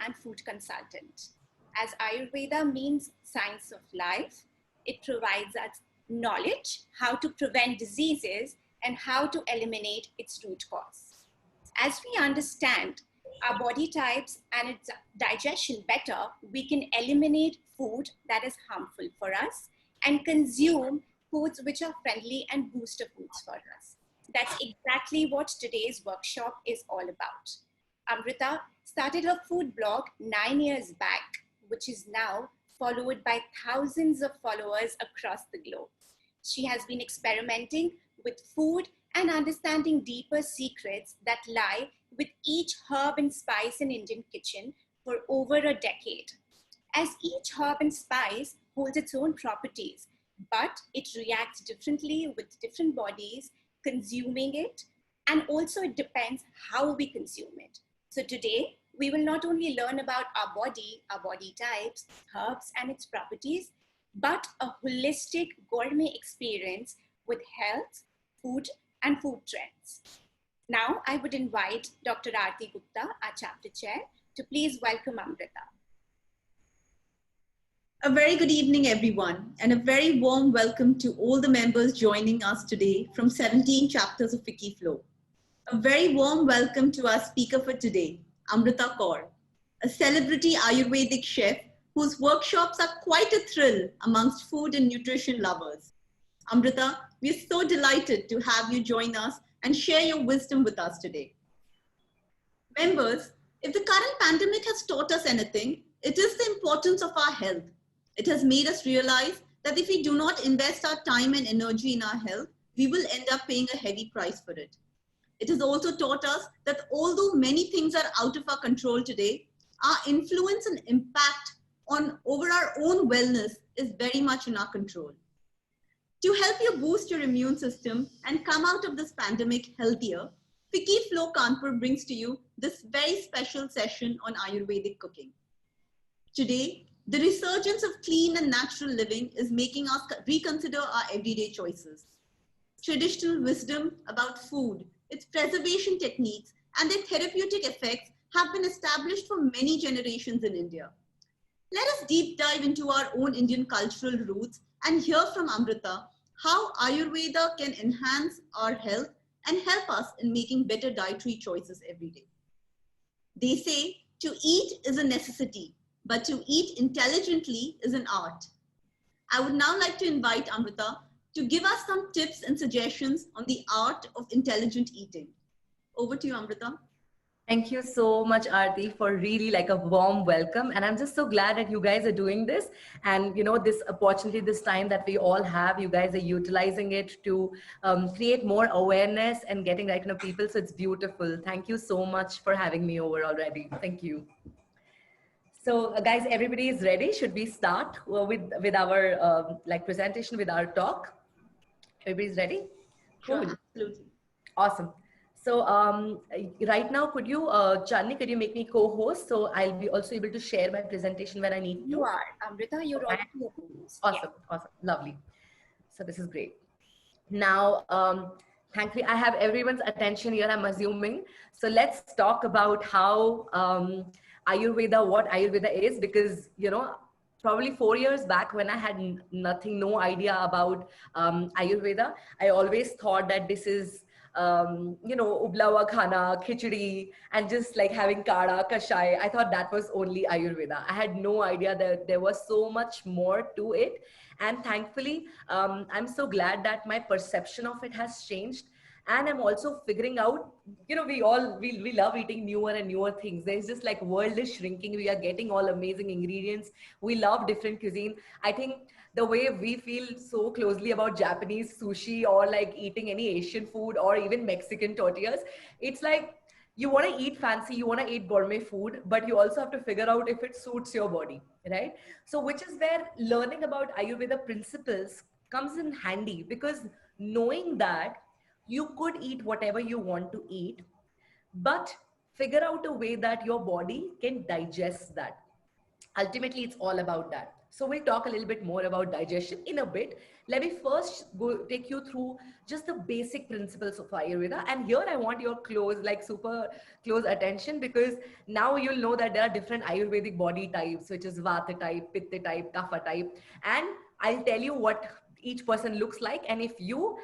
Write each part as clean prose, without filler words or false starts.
And food consultant. As Ayurveda means science of life, it provides us knowledge how to prevent diseases and how to eliminate its root cause. As we understand our body types and its digestion better, we can eliminate food that is harmful for us and consume foods which are friendly and booster foods for us. That's exactly what today's workshop is all about. Amrita started her food blog 9 years back, which is now followed by thousands of followers across the globe. She has been experimenting with food and understanding deeper secrets that lie with each herb and spice in Indian kitchen for over a decade. As each herb and spice holds its own properties, but it reacts differently with different bodies consuming it, and also it depends how we consume it. So today, we will not only learn about our body types, herbs, and its properties, but a holistic gourmet experience with health, food, and food trends. Now, I would invite Dr. Aarti Gupta, our chapter chair, to please welcome Amrita. A very good evening, everyone, and a very warm welcome to all the members joining us today from 17 chapters of Wikiflow. A very warm welcome to our speaker for today, Amrita Kaur, a celebrity Ayurvedic chef whose workshops are quite a thrill amongst food and nutrition lovers. Amrita, we're so delighted to have you join us and share your wisdom with us today. Members, if the current pandemic has taught us anything, it is the importance of our health. It has made us realize that if we do not invest our time and energy in our health, we will end up paying a heavy price for it. It has also taught us that although many things are out of our control today, our influence and impact over our own wellness is very much in our control. To help you boost your immune system and come out of this pandemic healthier, Wikiflow Kanpur brings to you this very special session on Ayurvedic cooking. Today, the resurgence of clean and natural living is making us reconsider our everyday choices. Traditional wisdom about food, its preservation techniques, and their therapeutic effects have been established for many generations in India. Let us deep dive into our own Indian cultural roots and hear from Amrita how Ayurveda can enhance our health and help us in making better dietary choices every day. They say to eat is a necessity, but to eat intelligently is an art. I would now like to invite Amrita to give us some tips and suggestions on the art of intelligent eating. Over to you, Amrita. Thank you so much, Aarti, for really like a warm welcome. And I'm just so glad that you guys are doing this. And, you know, this opportunity, this time that we all have, you guys are utilizing it to create more awareness and getting like, people. So it's beautiful. Thank you so much for having me over already. Thank you. So guys, everybody is ready. Should we start with our like presentation, with our talk? Everybody's ready? Cool. Sure, absolutely. Awesome. So right now, could you, Chandni, could you make me co-host? So I'll be also able to share my presentation when I need to. You are, Amrita, you're already a co-host. Awesome, awesome, lovely. So this is great. Now, thankfully, I have everyone's attention here, I'm assuming. So let's talk about how Ayurveda, what Ayurveda is, because, probably 4 years back when I had no idea about Ayurveda, I always thought that this is, ubla hua khana, khichdi, and just like having kada, kashai. I thought that was only Ayurveda. I had no idea that there was so much more to it. And thankfully, I'm so glad that my perception of it has changed. And I'm also figuring out, we love eating newer and newer things. There's just like world is shrinking. We are getting all amazing ingredients. We love different cuisine. I think the way we feel so closely about Japanese sushi or like eating any Asian food or even Mexican tortillas, it's like you want to eat fancy, you want to eat gourmet food, but you also have to figure out if it suits your body, right? So which is where learning about Ayurveda principles comes in handy, because knowing that you could eat whatever you want to eat, but figure out a way that your body can digest that. Ultimately, it's all about that. So we'll talk a little bit more about digestion in a bit. Let me first go take you through just the basic principles of Ayurveda. And here I want your close, like super close attention, because now you'll know that there are different Ayurvedic body types, which is Vata type, Pitta type, Kapha type. And I'll tell you what each person looks like. And if you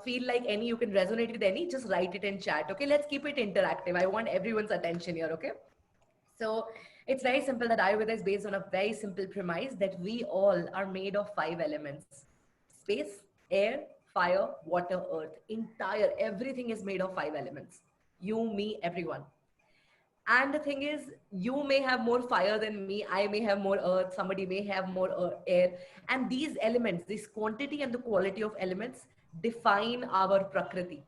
feel like any, you can resonate with any, just write it in chat. Okay, let's keep it interactive. I want everyone's attention here. Okay. So it's very simple that Ayurveda is based on a very simple premise that we all are made of 5 elements: space, air, fire, water, earth. Everything is made of 5 elements. You, me, everyone. And the thing is, you may have more fire than me, I may have more earth, somebody may have more air. And these elements, this quantity and the quality of elements define our Prakriti.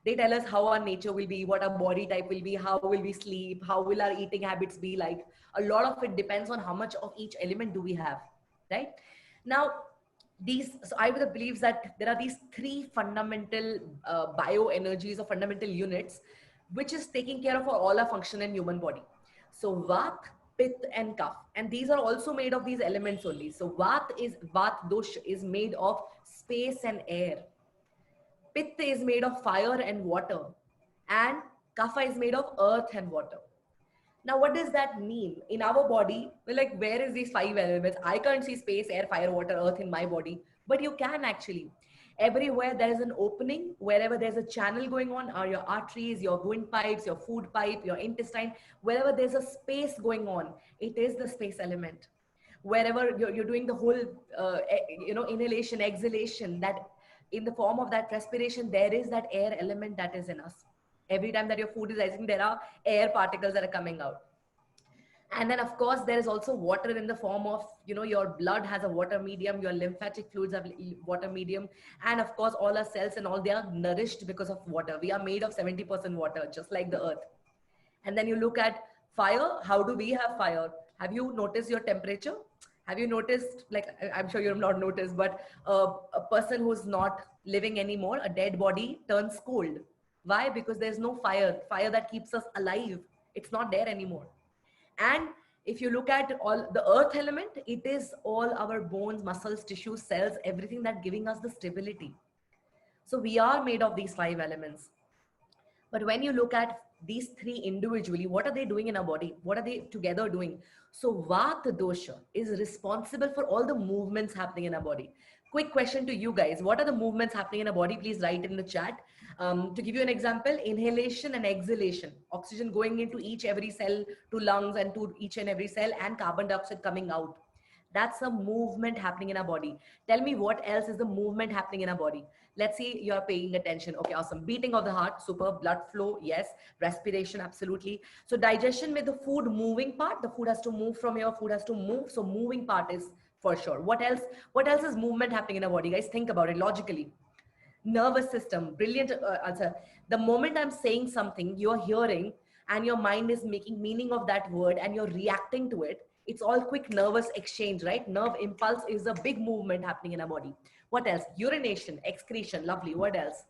They tell us how our nature will be, what our body type will be, how will we sleep, how will our eating habits be like. A lot of it depends on how much of each element do we have, right? Now, so Ayurveda believes that there are these 3 fundamental bioenergies or fundamental units, which is taking care of all our function in human body. So Vat, Pitta and Kapha. And these are also made of these elements only. So Vat dosha is made of space and air. Pitta is made of fire and water, and Kapha is made of earth and water. Now, what does that mean? In our body, we're like, where is these 5 elements? I can't see space, air, fire, water, earth in my body, but you can actually. Everywhere there is an opening, wherever there's a channel going on, are your arteries, your windpipes, your food pipe, your intestine, wherever there's a space going on, it is the space element. Wherever you're doing the whole, inhalation, exhalation, that in the form of that respiration, there is that air element that is in us. Every time that your food is rising, there are air particles that are coming out. And then of course, there is also water in the form of, your blood has a water medium, your lymphatic fluids have water medium. And of course, all our cells and all, they are nourished because of water. We are made of 70% water, just like the earth. And then you look at fire. How do we have fire? Have you noticed your temperature? Have you noticed, like, I'm sure you have not noticed, but a person who's not living anymore, a dead body turns cold. Why? Because there's no fire that keeps us alive. It's not there anymore. And if you look at all the earth element, it is all our bones, muscles, tissues, cells, everything that giving us the stability. So we are made of these 5 elements. But when you look at these 3 individually, what are they doing in our body? What are they together doing? So Vata dosha is responsible for all the movements happening in our body. Quick question to you guys. What are the movements happening in our body? Please write in the chat. To give you an example, inhalation and exhalation, oxygen going into every cell, to lungs and to each and every cell, and carbon dioxide coming out. That's a movement happening in our body. Tell me what else is the movement happening in our body. Let's see, you're paying attention. Okay, awesome. Beating of the heart, super. Blood flow, yes. Respiration, absolutely. So digestion with the food moving part, the food has to move from here, food has to move. So moving part is for sure. What else? What else is movement happening in our body? Guys, think about it logically. Nervous system, brilliant answer. The moment I'm saying something, you're hearing and your mind is making meaning of that word and you're reacting to it. It's all quick nervous exchange, right? Nerve impulse is a big movement happening in our body. What else? Urination, excretion, lovely. What else?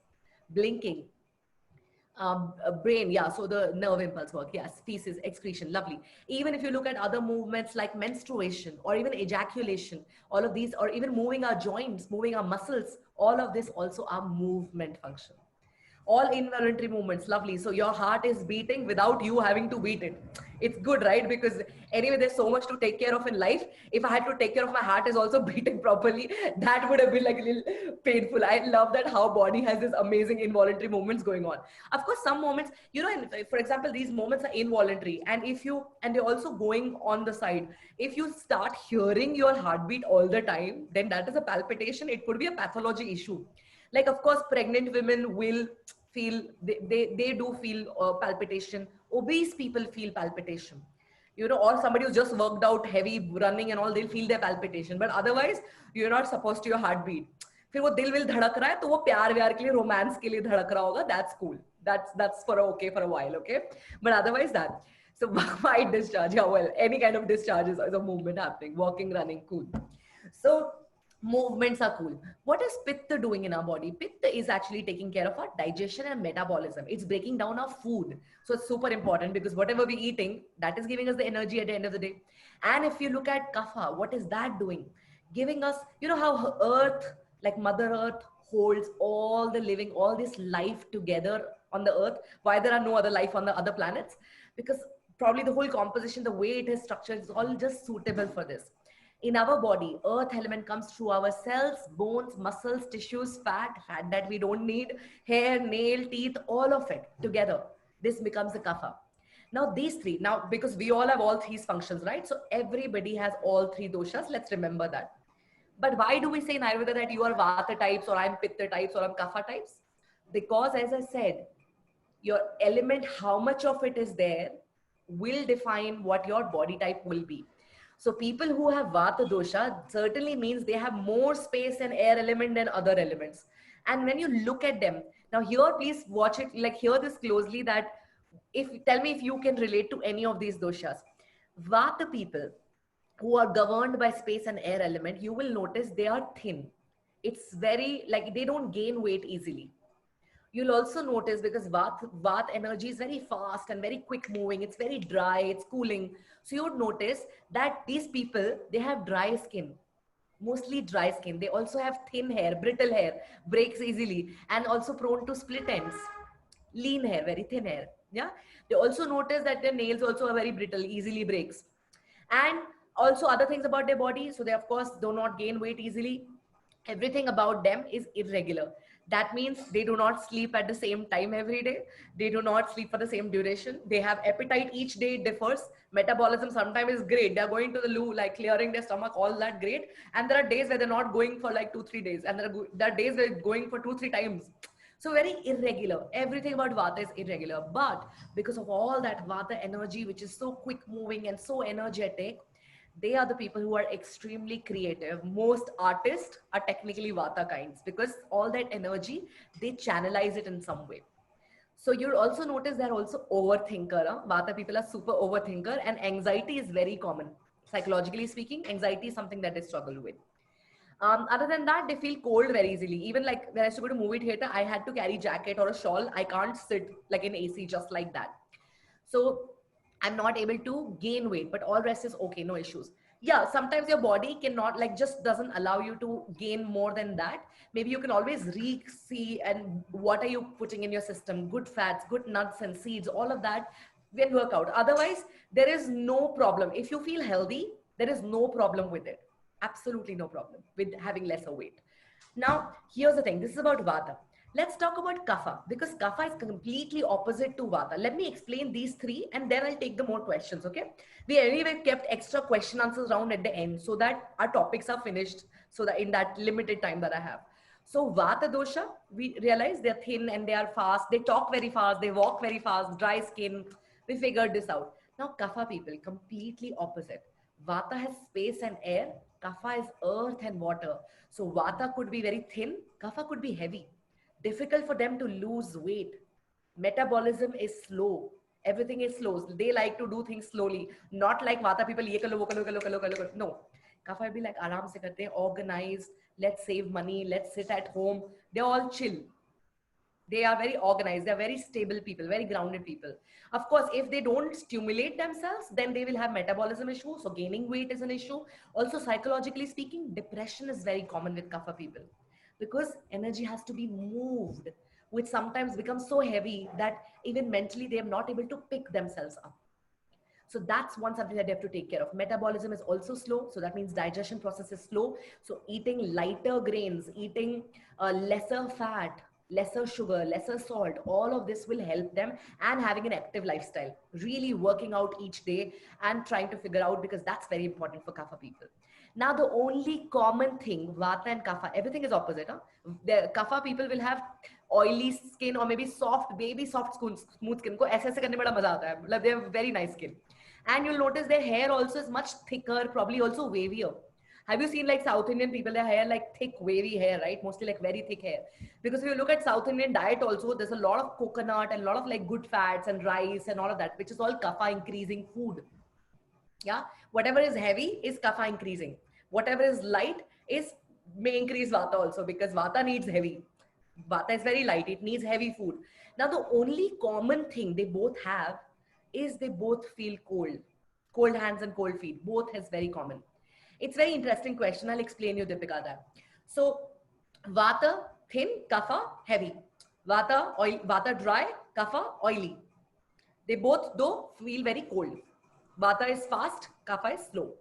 Blinking. Brain, yeah, so the nerve impulse work, yes, feces, excretion, lovely. Even if you look at other movements like menstruation or even ejaculation, all of these, or even moving our joints, moving our muscles, all of this also are movement function. All involuntary movements, lovely. So your heart is beating without you having to beat it. It's good, right? Because anyway, there's so much to take care of in life. If I had to take care of my heart is also beating properly, that would have been like a little painful. I love that how body has this amazing involuntary movements going on. Of course, some moments, for example, these moments are involuntary. And they're also going on the side. If you start hearing your heartbeat all the time, then that is a palpitation. It could be a pathology issue. Like, of course, pregnant women will feel, they do feel palpitation. Obese people feel palpitation, or somebody who's just worked out heavy running and all, they'll feel their palpitation. But otherwise, you're not supposed to your heartbeat. फिर वो दिल will धड़क रहा है तो वो प्यार व्यार के लिए, रोमांस के लिए धड़क रहा होगा. That's cool. That's for a while, okay? But otherwise that. So why discharge? Yeah, well, any kind of discharge is a movement happening. Walking, running, cool. So movements are cool. What is Pitta doing in our body? Pitta is actually taking care of our digestion and metabolism. It's breaking down our food. So it's super important because whatever we're eating, that is giving us the energy at the end of the day. And if you look at Kapha, what is that doing? Giving us, you know how Earth, like Mother Earth, holds all the living, all this life together on the Earth. Why there are no other life on the other planets? Because probably the whole composition, the way it is structured, is all just suitable for this. In our body, earth element comes through our cells, bones, muscles, tissues, fat that we don't need, hair, nail, teeth, all of it together. This becomes a kapha. Now these three, now because we all have all three functions, right? So everybody has all three doshas. Let's remember that. But why do we say in Ayurveda that you are vata types or I'm pitta types or I'm kapha types? Because as I said, your element, how much of it is there, will define what your body type will be. So people who have vata dosha certainly means they have more space and air element than other elements. And when you look at them, now here, please watch it, like hear this closely, that tell me if you can relate to any of these doshas. Vata people who are governed by space and air element, you will notice they are thin. It's very, like they don't gain weight easily. You'll also notice because Vata energy is very fast and very quick moving. It's very dry, it's cooling. So you would notice that these people, they have dry skin, mostly dry skin. They also have thin hair, brittle hair, breaks easily, and also prone to split ends. Lean hair, very thin hair. Yeah. They also notice that their nails also are very brittle, easily breaks. And also other things about their body. So they, of course, do not gain weight easily. Everything about them is irregular. That means they do not sleep at the same time every day. They do not sleep for the same duration. They have appetite each day differs. Metabolism sometimes is great. They're going to the loo, like clearing their stomach, all that great. And there are days where they're not going for like 2-3 days. And there are days where they're going for 2-3 times. So very irregular. Everything about Vata is irregular. But because of all that Vata energy, which is so quick moving and so energetic, they are the people who are extremely creative. Most artists are technically Vata kinds because all that energy, they channelize it in some way. So you'll also notice they're also overthinker. Huh? Vata people are super overthinker, and anxiety is very common. Psychologically speaking, anxiety is something that they struggle with. Other than that, they feel cold very easily. Even like when I used to go to movie theater, I had to carry jacket or a shawl. I can't sit like in AC just like that. So I'm not able to gain weight, but all rest is okay, no issues. Yeah, sometimes your body cannot, like, just doesn't allow you to gain more than that. Maybe you can always see and what are you putting in your system? Good fats, good nuts and seeds, all of that will work out. Otherwise, there is no problem. If you feel healthy, there is no problem with it. Absolutely no problem with having lesser weight. Now, here's the thing. This is about Vata. Let's talk about Kapha because Kapha is completely opposite to Vata. Let me explain these three and then I'll take the more questions, okay? We anyway kept extra question answers round at the end so that our topics are finished so that in that limited time that I have. So Vata dosha, we realize they're thin and they are fast. They talk very fast. They walk very fast, dry skin. We figured this out. Now Kapha people, completely opposite. Vata has space and air. Kapha is earth and water. So Vata could be very thin. Kapha could be heavy. Difficult for them to lose weight. Metabolism is slow. Everything is slow. They like to do things slowly. Not like Vata people, ye karo, wo karo, karo, karo, karo. No. Kapha will be like, aram se karte, organized. Let's save money. Let's sit at home. They're all chill. They are very organized. They're very stable people, very grounded people. Of course, if they don't stimulate themselves, then they will have metabolism issues. So gaining weight is an issue. Also, psychologically speaking, depression is very common with Kapha people because energy has to be moved, which sometimes becomes so heavy that even mentally they are not able to pick themselves up. So that's one something that they have to take care of. Metabolism is also slow. So that means digestion process is slow. So eating lighter grains, eating lesser fat, lesser sugar, lesser salt, all of this will help them, and having an active lifestyle, really working out each day and trying to figure out, because that's very important for Kapha people. Now, the only common thing, Vata and Kapha, everything is opposite. Huh? The Kapha people will have oily skin or maybe soft, baby soft, smooth skin. Ko aise karne mein bada maza aata hai. They have very nice skin. And you'll notice their hair also is much thicker, probably also wavier. Have you seen like South Indian people, their hair like thick, wavy hair, right? Mostly like very thick hair. Because if you look at South Indian diet also, there's a lot of coconut and a lot of like good fats and rice and all of that, which is all kapha increasing food. Yeah. Whatever is heavy is kapha increasing. Whatever is light is may increase vata also, because vata needs heavy. Vata is very light. It needs heavy food. Now, the only common thing they both have is they both feel cold. Cold hands and cold feet. Both is very common. It's very interesting question. I'll explain you, Deepika, that. So, vata, thin, kapha, heavy. Vata, oil, vata, dry, kapha, oily. They both, though, feel very cold. Vata is fast, kapha is slow.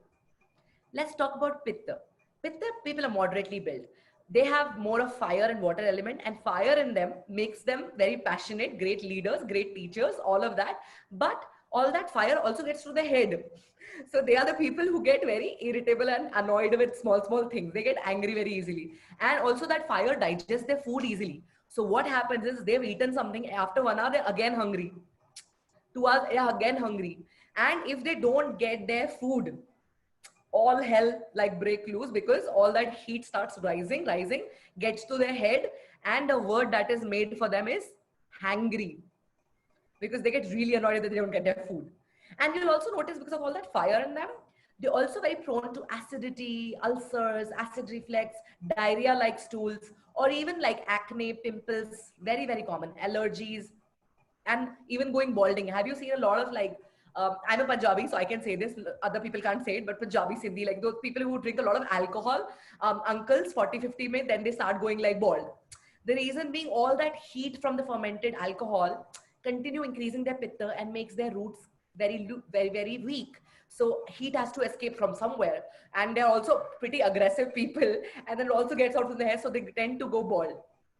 Let's talk about Pitta. Pitta people are moderately built. They have more of fire and water element, and fire in them makes them very passionate, great leaders, great teachers, all of that. But all that fire also gets to the head. So they are the people who get very irritable and annoyed with small things. They get angry very easily. And also that fire digests their food easily. So what happens is they've eaten something, after 1 hour, they're again hungry. 2 hours, they're again hungry. And if they don't get their food, all hell like break loose, because all that heat starts rising, gets to their head, and the word that is made for them is hangry, because they get really annoyed that they don't get their food. And you'll also notice, because of all that fire in them, they're also very prone to acidity, ulcers, acid reflux, diarrhea like stools, or even like acne, pimples, very common, allergies, and even going balding. Have you seen a lot of like, I'm a Punjabi, so I can say this, other people can't say it, but Punjabi Sindhi, like those people who drink a lot of alcohol, uncles, 40, 50 mein, then they start going like bald. The reason being, all that heat from the fermented alcohol continue increasing their pitta and makes their roots very weak. So heat has to escape from somewhere. And they're also pretty aggressive people, and then it also gets out from the hair, so they tend to go bald.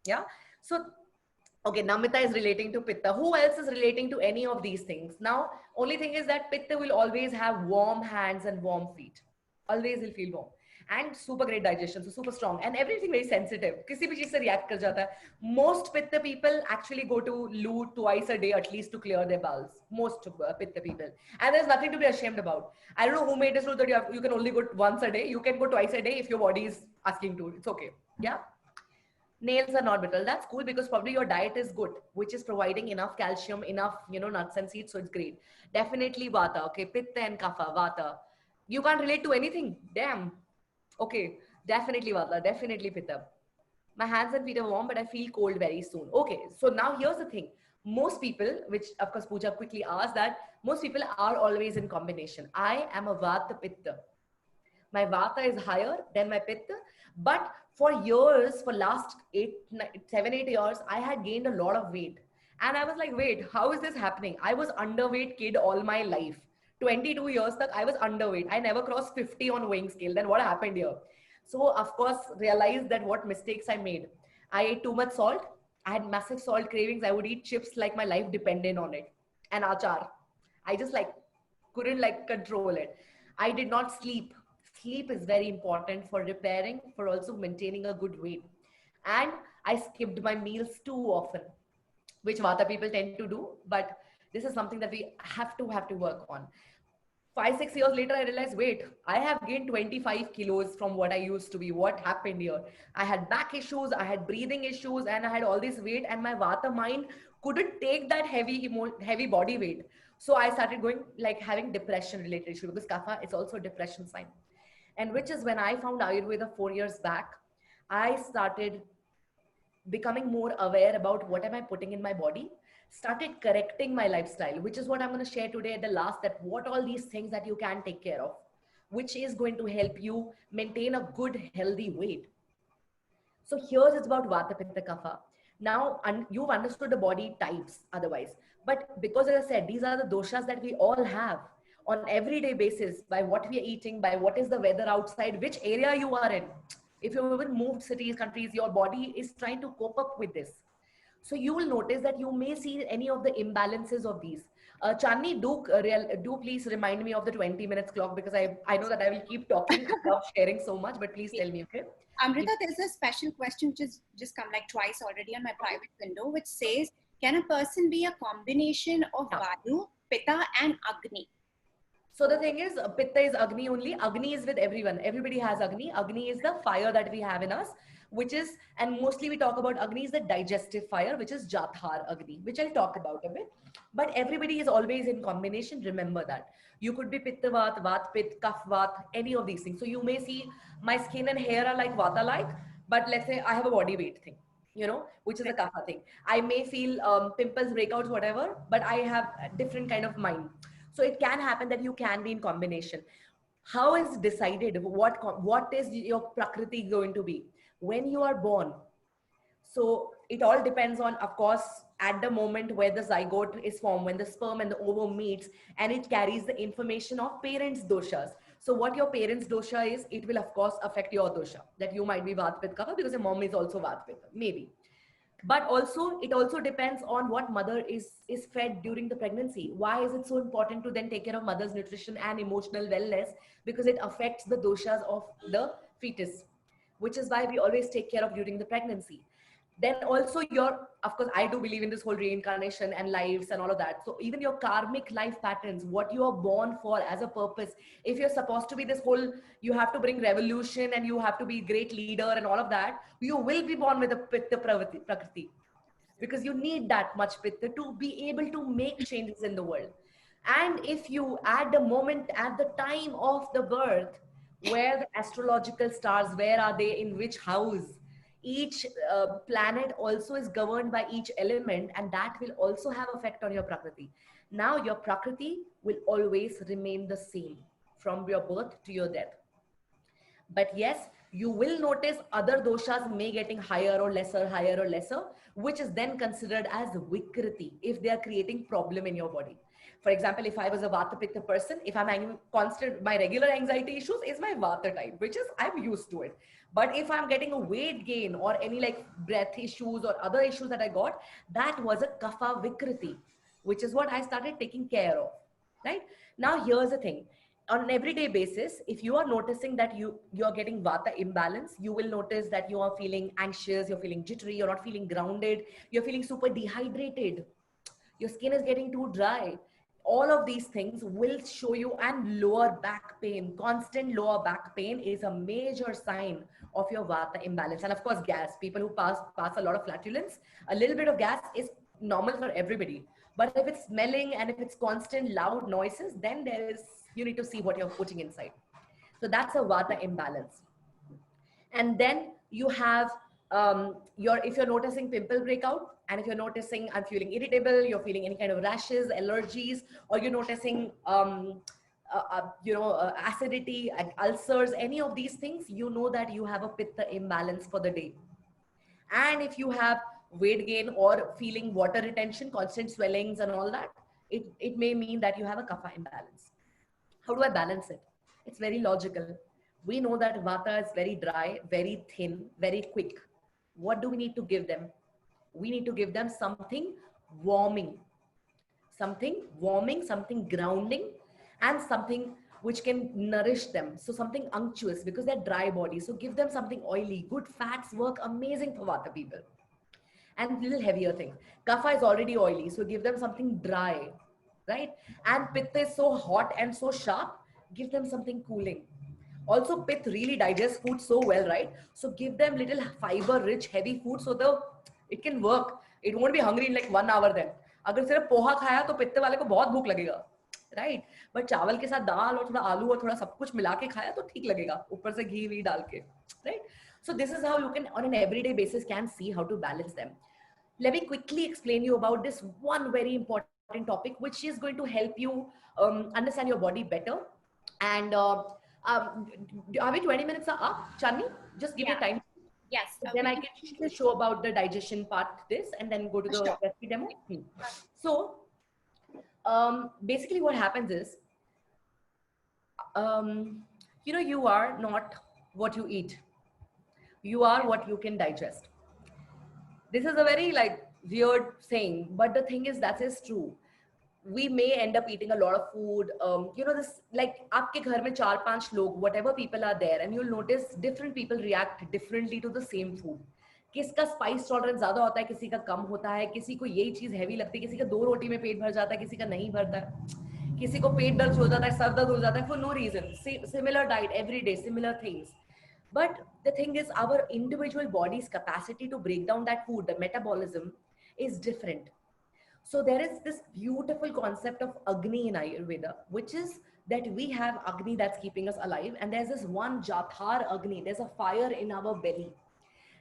Yeah. So okay, Namita is relating to Pitta. Who else is relating to any of these things? Now, only thing is that Pitta will always have warm hands and warm feet. Always will feel warm. And super great digestion, so super strong. And everything very sensitive. किसी भी चीज से react कर जाता है. Most Pitta people actually go to loo twice a day at least to clear their bowels. Most Pitta people. And there's nothing to be ashamed about. I don't know who made this rule that you can only go once a day. You can go twice a day if your body is asking to. It's okay. Yeah. Nails are not brittle. That's cool, because probably your diet is good, which is providing enough calcium, enough, nuts and seeds. So it's great. Definitely vata. Okay. Pitta and kapha, vata. You can't relate to anything. Damn. Okay. Definitely vata. Definitely pitta. My hands and feet are warm, but I feel cold very soon. Okay. So now here's the thing. Most people, which of course Pooja quickly asked, that most people are always in combination. I am a vata pitta. My vata is higher than my pitta, but for years, for last 7, 8 years, I had gained a lot of weight. And I was like, wait, how is this happening? I was underweight kid all my life. 22 years, I was underweight. I never crossed 50 on weighing scale. Then what happened here? So of course, realized that what mistakes I made. I ate too much salt. I had massive salt cravings. I would eat chips like my life depended on it. And achar. I just couldn't control it. I did not sleep. Sleep is very important for repairing, for also maintaining a good weight. And I skipped my meals too often, which vata people tend to do. But this is something that we have to work on. 5, 6 years later, I realized, wait, I have gained 25 kilos from what I used to be. What happened here? I had back issues, I had breathing issues, and I had all this weight, and my vata mind couldn't take that heavy body weight. So I started going having depression related issue, because kapha is also a depression sign. And which is when I found Ayurveda 4 years back, I started becoming more aware about what am I putting in my body, started correcting my lifestyle, which is what I'm going to share today at the last, that what all these things that you can take care of, which is going to help you maintain a good, healthy weight. So here's it's about vata, pitta, kapha. Now, you've understood the body types otherwise. But because, as I said, these are the doshas that we all have on everyday basis, by what we are eating, by what is the weather outside, which area you are in. If you've even moved cities, countries, your body is trying to cope up with this. So you will notice that you may see any of the imbalances of these. Chandni, do please remind me of the 20 minutes clock, because I know that I will keep talking without sharing so much, but please tell me, okay? Amrita, there's a special question which has just come twice already on my private window, which says, can a person be a combination of Vayu, Pitta and Agni? So the thing is, Pitta is Agni only. Agni is with everyone. Everybody has Agni. Agni is the fire that we have in us, which is, and mostly we talk about Agni is the digestive fire, which is Jathar Agni, which I'll talk about a bit. But everybody is always in combination. Remember that. You could be Pitta Vat, Vat Pitt, Kaph Vat, any of these things. So you may see my skin and hair are like Vata like, but let's say I have a body weight thing, you know, which is a Kapha thing. I may feel pimples, breakouts, whatever, but I have a different kind of mind. So it can happen that you can be in combination. How is decided what is your prakriti going to be when you are born? So it all depends on, of course, at the moment where the zygote is formed, when the sperm and the ovum meets, and it carries the information of parents' doshas. So what your parents' dosha is, it will of course affect your dosha. That you might be Vata Pitta Kapha because your mom is also Vata Pitta, maybe. But also it also depends on what mother is fed during the pregnancy. Why is it so important to then take care of mother's nutrition and emotional wellness? Because it affects the doshas of the fetus, which is why we always take care of during the pregnancy. Then also your, of course, I do believe in this whole reincarnation and lives and all of that. So even your karmic life patterns, what you are born for as a purpose, if you're supposed to be this whole, you have to bring revolution and you have to be great leader and all of that, you will be born with a pitta prakriti, because you need that much pitta to be able to make changes in the world. And if you at the moment, at the time of the birth, where the astrological stars, where are they, in which house, each planet also is governed by each element, and that will also have effect on your prakriti. Now your prakriti will always remain the same from your birth to your death. But yes, you will notice other doshas may getting higher or lesser, which is then considered as vikriti if they are creating problem in your body. For example, if I was a Vata Pitta person, if I'm having constant, my regular anxiety issues is my Vata type, which is I'm used to it. But if I'm getting a weight gain or any like breath issues or other issues that I got, that was a Kapha Vikriti, which is what I started taking care of. Right? Now, here's the thing. On an everyday basis, if you are noticing that you're getting Vata imbalance, you will notice that you are feeling anxious, you're feeling jittery, you're not feeling grounded, you're feeling super dehydrated, your skin is getting too dry. All of these things will show you. And lower back pain, constant lower back pain is a major sign of your Vata imbalance. And of course, gas. People who pass a lot of flatulence, a little bit of gas is normal for everybody. But if it's smelling and if it's constant loud noises, then you need to see what you're putting inside. So that's a Vata imbalance. And then you have if you're noticing pimple breakout, and if you're noticing I'm feeling irritable, you're feeling any kind of rashes, allergies, or you're noticing acidity, ulcers, any of these things, you know that you have a pitta imbalance for the day. And if you have weight gain or feeling water retention, constant swellings and all that, it may mean that you have a kapha imbalance. How do I balance it? It's very logical. We know that vata is very dry, very thin, very quick. What do we need to give them? We need to give them something warming, something grounding, and something which can nourish them. So something unctuous, because they're dry bodies. So give them something oily. Good fats work amazing for vata people. And little heavier things. Kapha is already oily, so give them something dry, right? And pitta is so hot and so sharp, give them something cooling. Also, pitta really digests food so well, right? So give them little fiber-rich, heavy food so it can work. It won't be hungry in like 1 hour then. अगर सिर्फ पोहा खाया तो पित्त वाले को बहुत भूख लगेगा, right? But चावल के साथ दाल और थोड़ा आलू और थोड़ा सब कुछ मिला के खाया तो ठीक लगेगा, ऊपर से घी वी डाल के, right? So this is how you can, on an everyday basis, can see how to balance them. Let me quickly explain you about this one very important topic, which is going to help you understand your body better. And are we 20 minutes are up, Chandni? Just give me time. Yes. So then I can show about the digestion part, this, and then go to the recipe demo. So basically what happens is, you are not what you eat. You are what you can digest. This is a very weird saying, but the thing is that is true. We may end up eating a lot of food. This aapke ghar mein 4-5 log, whatever people are there, and you'll notice different people react differently to the same food. किसका spice tolerance ज्यादा होता है, किसी का कम होता है, किसी को यही चीज हैवी लगती है, किसी का 2 रोटी में पेट भर जाता है, किसी का नहीं भरता है, किसी को पेट दर्द हो जाता है, सर दर्द हो जाता है, for no reason. Similar diet every day, similar things. But the thing is, our individual body's capacity to break down that food, the metabolism, is different. So there is this beautiful concept of Agni in Ayurveda, which is that we have Agni that's keeping us alive, and there's this one Jathar Agni, there's a fire in our belly,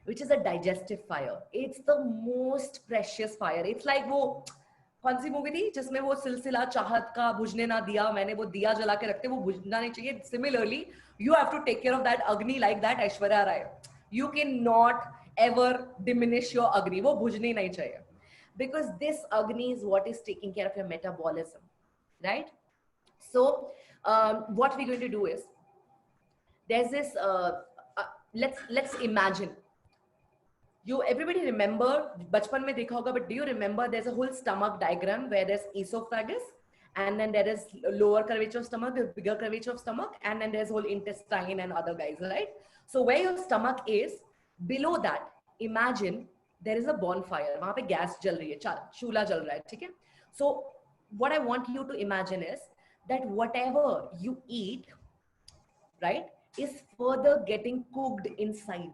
which is a digestive fire. It's the most precious fire. It's like वो कौन सी movie थी जिसमें वो सिलसिला चाहत का बुझने ना दिया, मैंने वो दिया जला के रखते, वो बुझना नहीं चाहिए. Similarly, you have to take care of that Agni like that Aishwarya Rai. You cannot ever diminish your Agni. वो बुझनी नहीं चाहिए. Because this Agni is what is taking care of your metabolism, right? So what we're going to do is, there's this let's imagine, you everybody remember bachpan mein dekha hoga, but do you remember there's a whole stomach diagram where there's esophagus, and then there is lower curvature of stomach, the bigger curvature of stomach, and then there's whole intestine and other guys, right? So where your stomach is, below that, imagine there is a bonfire. Wahan pe gas jal rahi hai, chula jal raha hai, theek hai? So what I want you to imagine is that whatever you eat, right, is further getting cooked inside.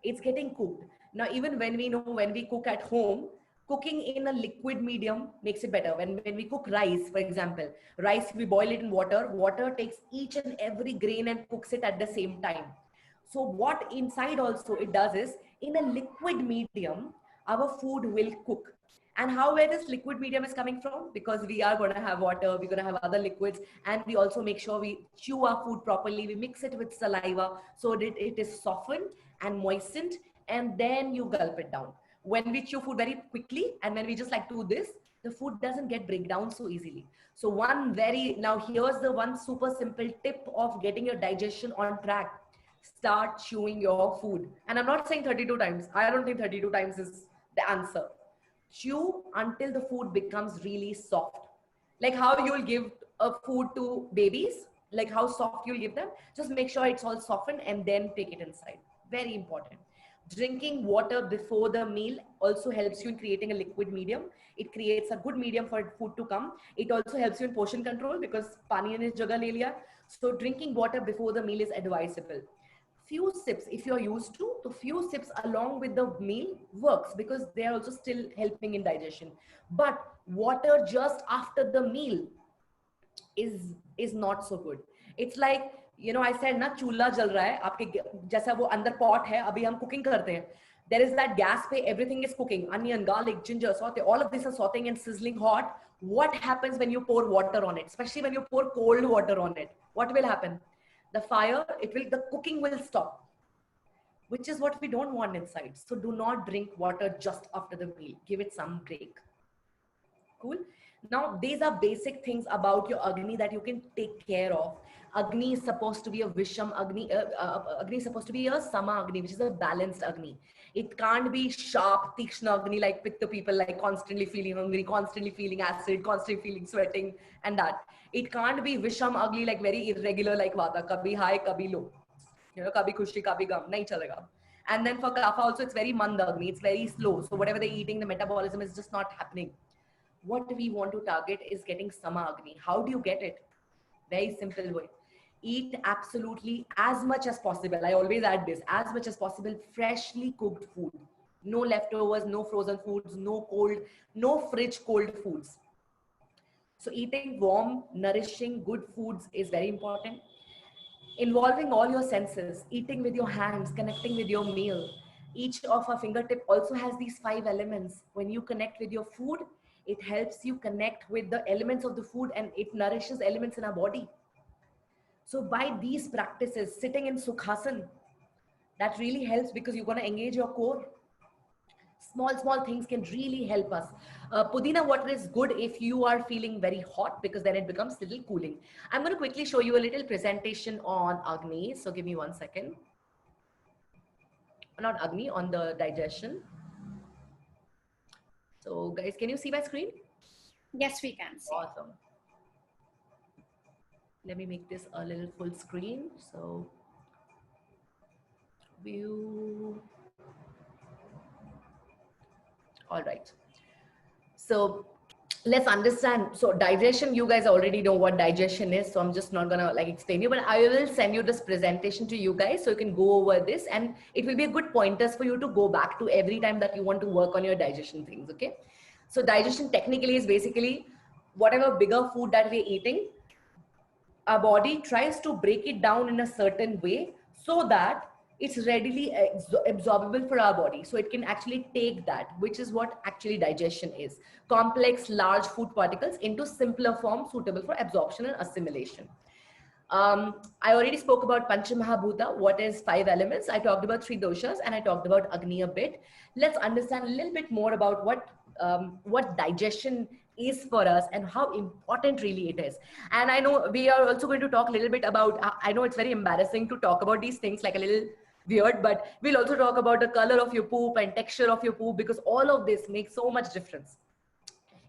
It's getting cooked. Now, even when we know, when we cook at home, cooking in a liquid medium makes it better. When we cook rice, for example, rice, we boil it in water. Water takes each and every grain and cooks it at the same time. So what inside also it does is, in a liquid medium, our food will cook. And how, where this liquid medium is coming from? Because we are going to have water, we're going to have other liquids, and we also make sure we chew our food properly. We mix it with saliva so that it is softened and moistened, and then you gulp it down. When we chew food very quickly and when we just like to do this, the food doesn't get break down so easily. So now here's the one super simple tip of getting your digestion on track. Start chewing your food. And I'm not saying 32 times. I don't think 32 times is the answer. Chew until the food becomes really soft. Like how you'll give a food to babies, like how soft you'll give them. Just make sure it's all softened and then take it inside. Very important. Drinking water before the meal also helps you in creating a liquid medium. It creates a good medium for food to come. It also helps you in portion control because pani ne jagah le liya. So drinking water before the meal is advisable. Few sips, if you're used to, so few sips along with the meal works because they are also still helping in digestion. But water just after the meal is not so good. It's like, you know, I said na, chूल्हा जल रहा है आपके जैसा, वो अंदर pot है, अभी हम cooking करते हैं, there is that gas पे, everything is cooking, onion, garlic, ginger, saute, all of this are sauteing and sizzling hot. What happens when you pour water on it, especially when you pour cold water on it? What will happen? The fire, the cooking will stop, which is what we don't want inside. So do not drink water just after the meal. Give it some break. Cool. Now, these are basic things about your Agni that you can take care of. Agni is supposed to be a Visham Agni. Agni is supposed to be a Sama Agni, which is a balanced Agni. It can't be sharp, Tikshna Agni like Pitta people, like constantly feeling hungry, constantly feeling acid, constantly feeling sweating, and that. It can't be Visham Agni like very irregular like Vata, kabhi high, kabhi low. You know, kabhi khushi, kabhi gum, nahi chalega. And then for Kapha also, it's very Manda Agni. It's very slow. So whatever they're eating, the metabolism is just not happening. What we want to target is getting Sama Agni. How do you get it? Very simple way. Eat absolutely as much as possible. I always add this, as much as possible, freshly cooked food. No leftovers, no frozen foods, no cold, no fridge cold foods. So eating warm, nourishing, good foods is very important. Involving all your senses, eating with your hands, connecting with your meal. Each of our fingertip also has these 5 elements. When you connect with your food, it helps you connect with the elements of the food and it nourishes elements in our body. So by these practices, sitting in Sukhasana, that really helps because you're going to engage your core. Small things can really help us. Pudina water is good if you are feeling very hot because then it becomes a little cooling. I'm going to quickly show you a little presentation on Agni. So give me 1 second. Not Agni, on the digestion. So guys, can you see my screen? Yes, we can see. Awesome. Let me make this a little full screen. So view. All right. So let's understand. So digestion, you guys already know what digestion is. So I'm just not gonna like explain you, but I will send you this presentation to you guys so you can go over this, and it will be a good pointers for you to go back to every time that you want to work on your digestion things. Okay. So digestion technically is basically whatever bigger food that we're eating, our body tries to break it down in a certain way so that it's readily absorbable for our body, so it can actually take that, which is what actually digestion is: complex large food particles into simpler form suitable for absorption and assimilation. I already spoke about Panchamahabhuta, what is 5 elements. I talked about 3 doshas, and I talked about Agni a bit. Let's understand a little bit more about what digestion is for us and how important really it is. And I know we are also going to talk a little bit about, I know it's very embarrassing to talk about these things, like a little weird, but we'll also talk about the color of your poop and texture of your poop, because all of this makes so much difference.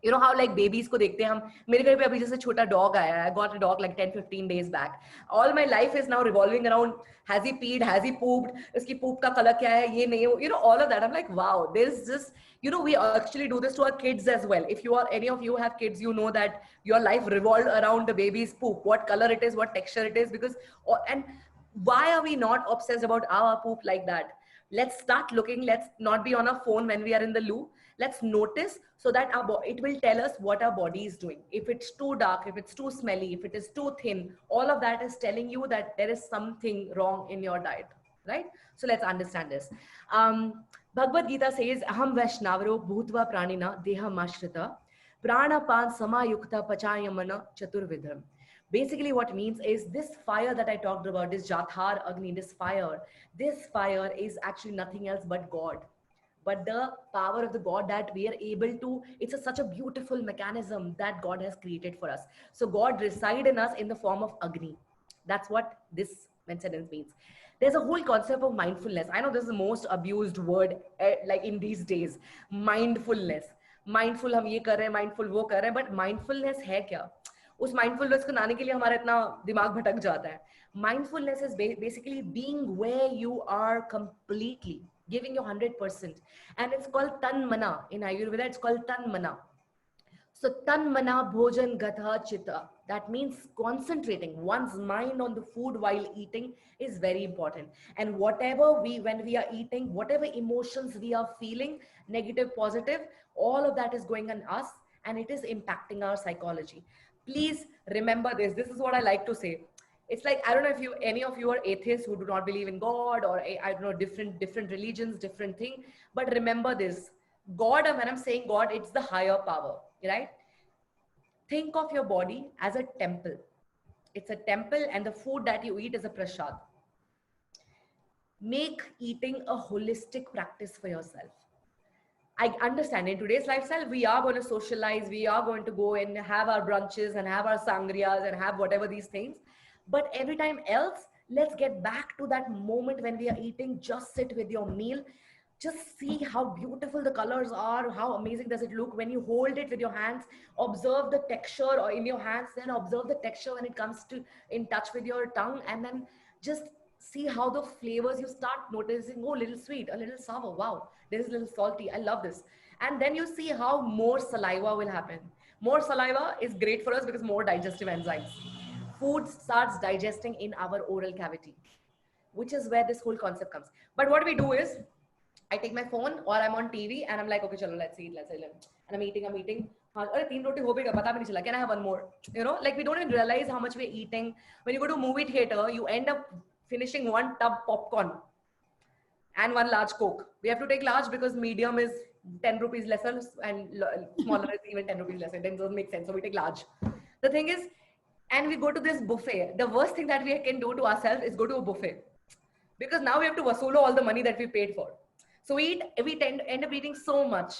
You know how like babies को देखते हैं हम, मेरे घर पे अभी जैसे छोटा dog आया है, I got a dog like 10-15 days back. All my life is now revolving around, has he peed, has he pooped, इसकी poop का color क्या है, ये नहीं, you know, all of that. I'm like, wow, there's just, you know, we actually do this to our kids as well. If you are, any of you have kids, you know that your life revolved around the baby's poop, what color it is, what texture it is, because, and why are we not obsessed about our poop like that? Let's start looking, let's not be on our phone when we are in the loo. Let's notice so that it will tell us what our body is doing. If it's too dark, if it's too smelly, if it is too thin, all of that is telling you that there is something wrong in your diet, right? So let's understand this. Bhagavad Gita says, Aham Vaishnavaro Bhutva Pranina Deha Mashrita Prana Pan Samayukta Pachayamana Chaturvidham. Basically what it means is this fire that I talked about, this Jathar Agni, this fire is actually nothing else but God. But the power of the God that we are able to, it's such a beautiful mechanism that God has created for us. So God resides in us in the form of Agni. That's what this sentence means. There's a whole concept of mindfulness. I know this is the most abused word like in these days, mindfulness. Mindful हम ये कर रहे हैं, mindful वो कर रहे हैं, but mindfulness है क्या? उस mindfulness को लाने के लिए हमारा इतना दिमाग भटक जाता है. Mindfulness is basically being where you are completely, giving your 100%. And it's called Tan Mana. In Ayurveda, it's called Tan Mana. So Tan Mana Bhojan Gatha Chitta. That means concentrating one's mind on the food while eating is very important. And whatever when we are eating, whatever emotions we are feeling, negative, positive, all of that is going on us, and it is impacting our psychology. Please remember this. This is what I like to say. It's like, I don't know if any of you are atheists who do not believe in God, or I don't know, different religions, different thing. But remember this, God, when I'm saying God, it's the higher power, right? Think of your body as a temple. It's a temple, and the food that you eat is a prasad. Make eating a holistic practice for yourself. I understand in today's lifestyle, we are going to socialize, we are going to go and have our brunches and have our sangrias and have whatever these things. But every time else, let's get back to that moment when we are eating. Just sit with your meal. Just see how beautiful the colors are. How amazing does it look when you hold it with your hands? Observe the texture or in your hands, then observe the texture when it comes to in touch with your tongue. And then just see how the flavors, you start noticing, oh, a little sweet, a little sour. Wow, there is a little salty. I love this. And then you see how more saliva will happen. More saliva is great for us because more digestive enzymes. Food starts digesting in our oral cavity, which is where this whole concept comes. But what we do is, I take my phone or I'm on TV and I'm like, okay, chalo, let's eat. And I'm eating. Can I have one more? You know, like we don't even realize how much we're eating. When you go to a movie theater, you end up finishing one tub popcorn and one large Coke. We have to take large because medium is 10 rupees lesser and smaller is even 10 rupees lesser. Then it doesn't make sense. So we take large. The thing is, and we go to this buffet. The worst thing that we can do to ourselves is go to a buffet, because now we have to vasolo all the money that we paid for. So we end up eating so much.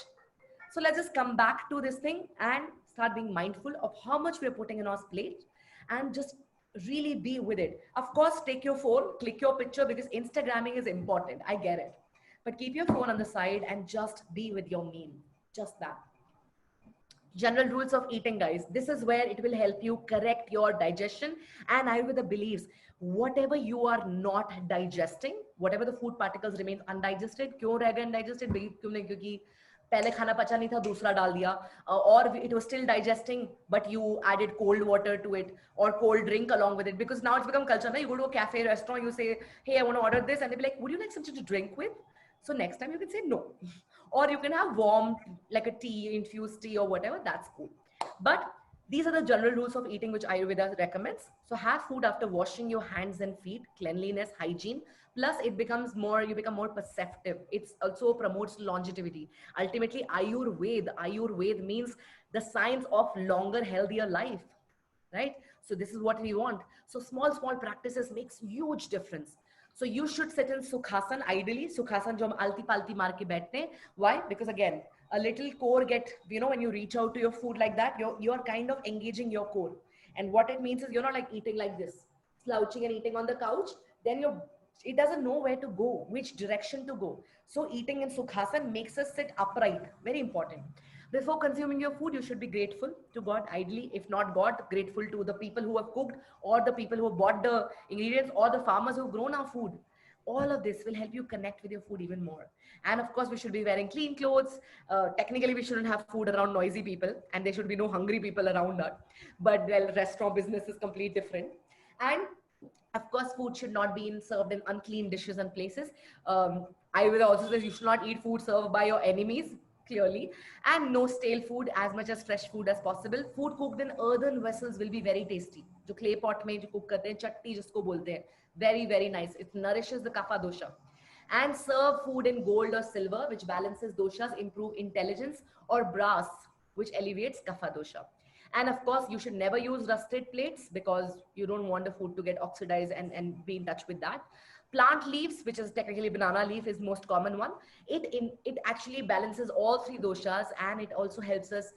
So let's just come back to this thing and start being mindful of how much we're putting in our plate and just really be with it. Of course, take your phone, click your picture, because Instagramming is important. I get it. But keep your phone on the side and just be with your meal. Just that. General rules of eating, guys. This is where it will help you correct your digestion. And Ayurveda believes whatever you are not digesting, whatever the food particles remain undigested, क्यों रह गए undigested? क्योंकि पहले खाना पचा नहीं था, दूसरा डाल दिया, or it was still digesting, but you added cold water to it or cold drink along with it, because now it's become culture. Now you go to a cafe, restaurant, you say, hey, I want to order this, and they'll be like, would you like something to drink with? So next time you can say no. Or you can have warm, like a tea, infused tea or whatever, that's cool. But these are the general rules of eating which Ayurveda recommends. So have food after washing your hands and feet, cleanliness, hygiene. Plus it becomes more, you become more perceptive. It also promotes longevity. Ultimately, Ayurveda means the science of longer, healthier life, right? So this is what we want. So small practices makes huge difference. So you should sit in Sukhasana, ideally. Sukhasana jo hum alti palti maar ke baithte hain. Why? Because again, a little core get, you know, when you reach out to your food like that, you're kind of engaging your core. And what it means is you're not like eating like this, slouching and eating on the couch. Then it doesn't know where to go, which direction to go. So eating in Sukhasana makes us sit upright. Very important. Before consuming your food, you should be grateful to God, ideally. If not God, grateful to the people who have cooked, or the people who have bought the ingredients, or the farmers who have grown our food. All of this will help you connect with your food even more. And of course, we should be wearing clean clothes. Technically, we shouldn't have food around noisy people, and there should be no hungry people around us. But well, restaurant business is completely different. And of course, food should not be served in unclean dishes and places. Ayurveda also says you should not eat food served by your enemies, clearly, and no stale food, as much as fresh food as possible. Food cooked in earthen vessels will be very tasty. जो clay pot में जो cook करते हैं, chatti जिसको बोलते हैं, very nice. It nourishes the kapha dosha. And serve food in gold or silver, which balances doshas, improve intelligence, or brass, which alleviates kapha dosha. And of course, you should never use rusted plates because you don't want the food to get oxidized and be in touch with that. Plant leaves, which is technically banana leaf, is most common one. It actually balances all three doshas, and it also helps us.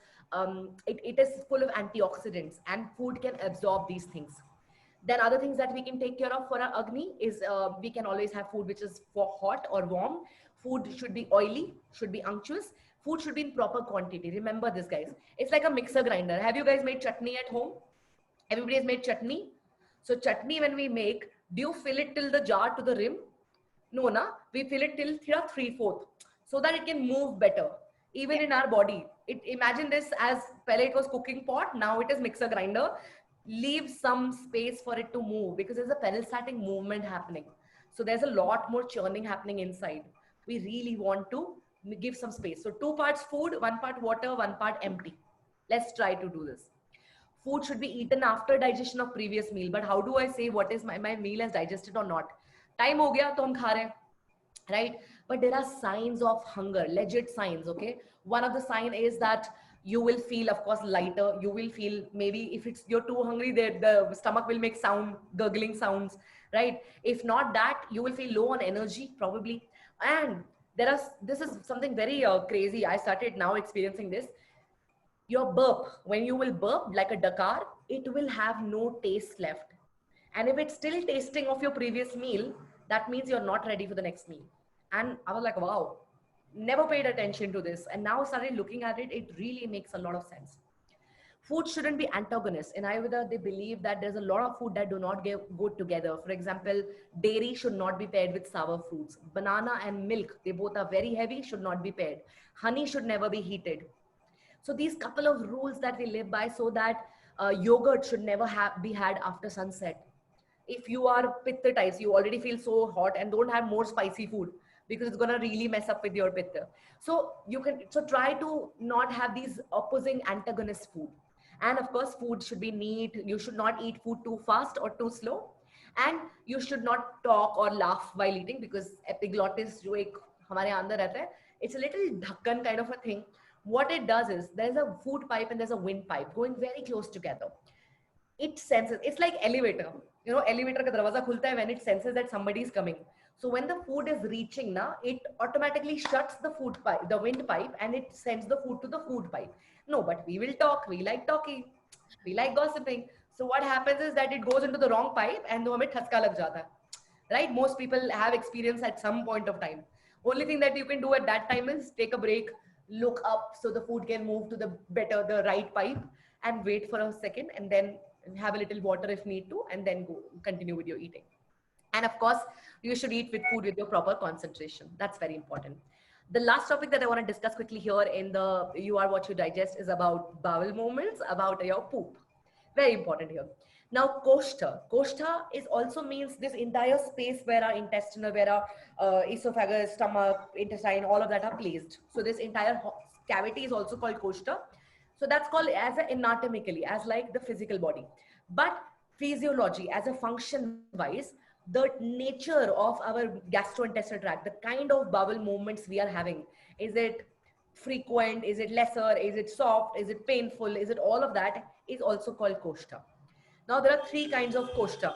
It is full of antioxidants, and food can absorb these things. Then other things that we can take care of for our Agni is we can always have food which is for hot or warm. Food should be oily, should be unctuous. Food should be in proper quantity. Remember this, guys. It's like a mixer grinder. Have you guys made chutney at home? Everybody has made chutney. So chutney, when we make, do you fill it till the jar to the rim? No, na? We fill it till 3/4 so that it can move better. Even in our body. Imagine this as pehle it was cooking pot. Now it is mixer grinder. Leave some space for it to move because there's a peristaltic movement happening. So there's a lot more churning happening inside. We really want to give some space. So 2 parts food, 1 part water, 1 part empty. Let's try to do this. Food should be eaten after digestion of previous meal. But how do I say what is my meal has digested or not? Time ho gaya, to hum kha rahe hain, right? But there are signs of hunger, legit signs, okay? One of the sign is that you will feel, of course, lighter. You will feel, maybe if you're too hungry, the stomach will make sound, gurgling sounds, right? If not that, you will feel low on energy, probably. And this is something very crazy. I started now experiencing this. Your burp, when you will burp like a Dakar, it will have no taste left. And if it's still tasting of your previous meal, that means you're not ready for the next meal. And I was like, wow, never paid attention to this. And now started looking at it, it really makes a lot of sense. Food shouldn't be antagonists. In Ayurveda, they believe that there's a lot of food that do not go together. For example, dairy should not be paired with sour fruits. Banana and milk, they both are very heavy, should not be paired. Honey should never be heated. So these couple of rules that we live by, so that yogurt should never be had after sunset. If you are pitta types, you already feel so hot and don't have more spicy food because it's going to really mess up with your pitta. So try to not have these opposing antagonist food. And of course, food should be neat. You should not eat food too fast or too slow. And you should not talk or laugh while eating because epiglottis, jo ek hamare andar rehta hai, it's a little dhakkan kind of a thing. What it does is there's a food pipe and there's a wind pipe going very close together. It senses, it's like elevator. You know, elevator ka darwaza khulta hai when it senses that somebody is coming. So when the food is reaching, it automatically shuts the food pipe, the wind pipe, and it sends the food to the food pipe. No, but we will talk. We like talking. We like gossiping. So what happens is that it goes into the wrong pipe and hame thaska lag jata hai. Right? Most people have experience at some point of time. Only thing that you can do at that time is take a break, look up so the food can move to the right pipe, and wait for a second, and then have a little water if need to, and then continue with your eating. And of course, you should eat with food with your proper concentration. That's very important. The last topic that I want to discuss quickly here in the You Are What You Digest is about bowel movements, about your poop. Very important here. Now, koshta. Koshta is also means this entire space where our intestinal, where our esophagus, stomach, intestine, all of that are placed. So this entire cavity is also called koshta. So that's called as a anatomically, as like the physical body. But physiology, as a function wise, the nature of our gastrointestinal tract, the kind of bowel movements we are having, is it frequent, is it lesser, is it soft, is it painful, is it all of that, is also called koshta. Now there are three kinds of koshta